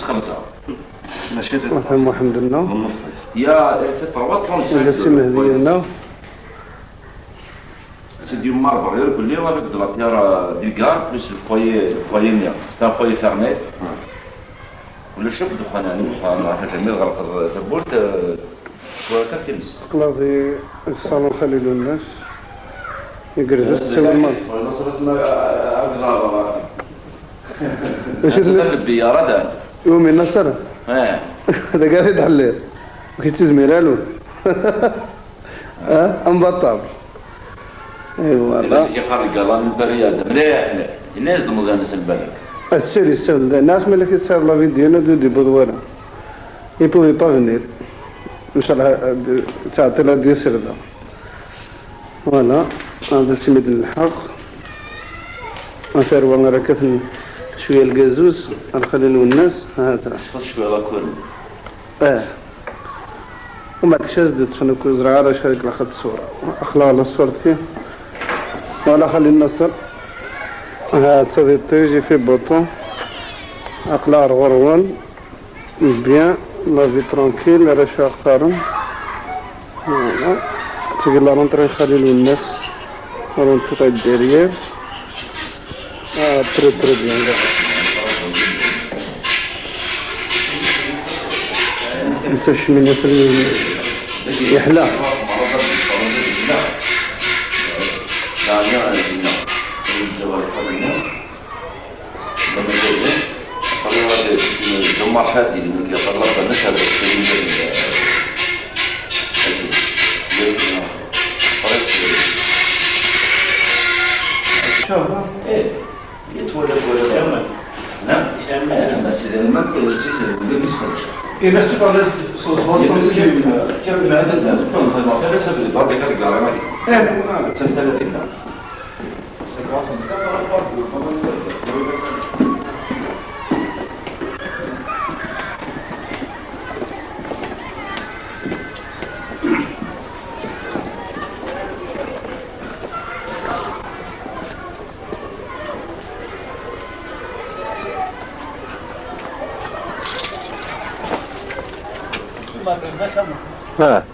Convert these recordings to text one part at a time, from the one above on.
تخلصها ماشي نفهم الحمد لله. من نص يا في 35 السي مهدي هنا. C'est du marbre régulier avec de la pierre vulgaire plus le foyer mien. C'est un foyer fermé. Le chef de Khanani, jamais غلط تبولت شوية كان تلبس. قلاضي الصالون خليل الناس يقرز تسوي المال. ايش تدرب بيارة ده؟ يومي نصر. ايه. هذا قاعد يتعلم. كنت تزمير له. ام بطل. ايوا الناس يقارن قالان البرياد مليح الناس دمزان البلد. السيري السود الناس ملك يصير لا فيديو ندو دي بدوره. Il pouvait pas venir. تعطي له دي سرده. فوالا هذا سميد الحق. أثر وانغركتني شوية الجازوز الخليل والناس هذا. صفت شوية لا كل. وما كشاز تشنكو زرعة شارك لخد صورة. أخلاق الصورة فيه. ولا خلي النصر. هذا تصدي تيجي في بطون. أخلاق غروان. بيان. لا في ترانكيل رشا قارن. فوالا. تقول لا رنتري خليل والناس. رنتري الديريير. très bien. التشمينة في يحلى. جمع خاتي اللي يطلب الناس هذا ايه يتولد ولد نعم شامل سيدي المكتب سيدي بالنسبه إذا استقبلت صوص كم هذا الطن هذا سبب بعض كذا قال ما إيه تفتل لنا ها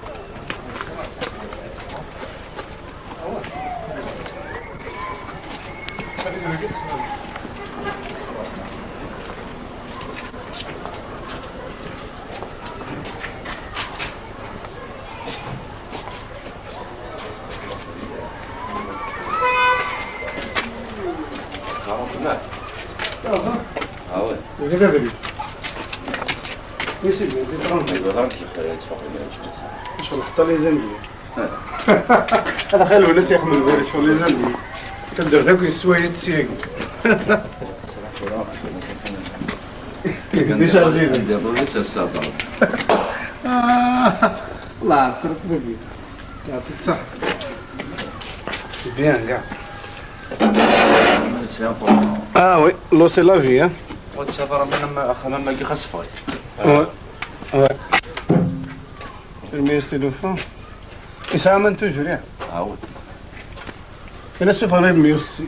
شغل حتى لي زنبي هذا خلو الناس يخملوا غير شغل لي زنبي كندير ذاك السوايع تسيق ديشارجينا نديرو لسه الصبر الله يعطيك بيبي يعطيك الصحة بيان كاع وي لو سي لا في والسفر من خمام اللي خصفت Ouais. Le ministère de France. Et ça amène toujours rien. Ah oui. Et là, c'est pas mieux aussi.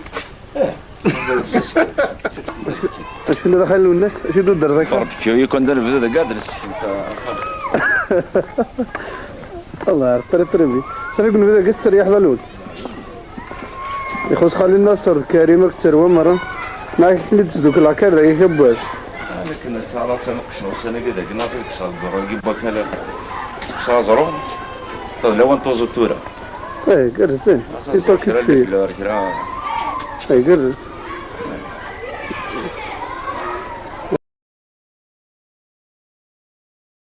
شنو دخلوا الناس؟ شنو درك؟ باربيكيو يكون دار في هذا قادر الله يعرف ترى صافي كنا بدا كسر يا حبالون يخص خالي النصر كريمة كتسروى مرة ما كنت تسدوك العكار ذاك يكباش أنا كنا تعرف تنقشنا وسنة كذا كنا تكسر الدورة نجيب بكنا تكسر زرو طلعوا انتوزو تورا ايه قرز زين كرا ايه قرز